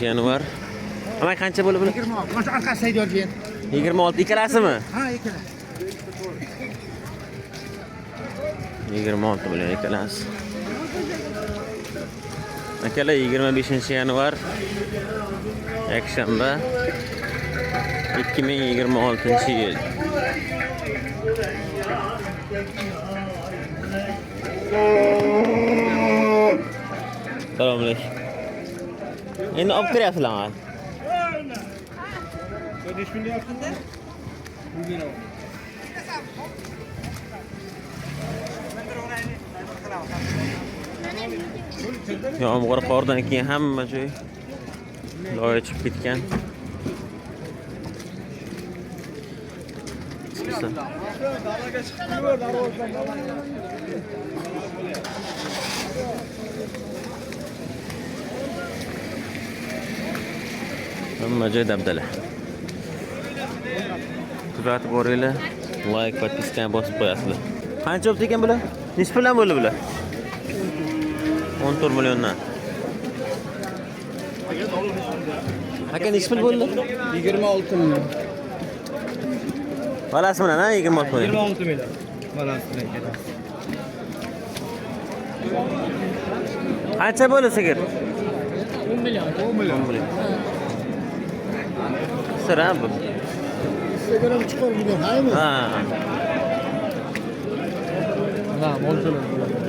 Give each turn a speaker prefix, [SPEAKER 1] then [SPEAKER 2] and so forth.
[SPEAKER 1] yanvar. Ama qancha bo'lib bular?
[SPEAKER 2] 26. Mana shu orqasi haydorgan.
[SPEAKER 1] 26 ikkalasimi?
[SPEAKER 2] Ha, ikkala.
[SPEAKER 1] 26 million ikkalasi. Akalar 25-yanvar yakshanba 2026-yil. Assalomu alaykum. Endi olib kiryapsizlar. Yomg'ir qordan keyin hamma joy loy chiqib ketgan. Hamma joy dabdala. Kuzatib boringlar. Like, podpiskani bosib qo'yasizlar. Qancha bo'ldi ekan bular? Nech puldan bo'ldi bular? 14 milliondan. Aka nech pul bo'ldi?
[SPEAKER 2] 26 million.
[SPEAKER 1] Balasi bilan ha 26 million.
[SPEAKER 2] 26 million. Balasi bilan ketadi.
[SPEAKER 1] Qancha bo'ldi sigir?
[SPEAKER 2] 10 million. 10 million.
[SPEAKER 1] Sira bu.
[SPEAKER 2] Sigaram chiqar million, haymi?
[SPEAKER 1] Ha.
[SPEAKER 2] Ha, 10 million.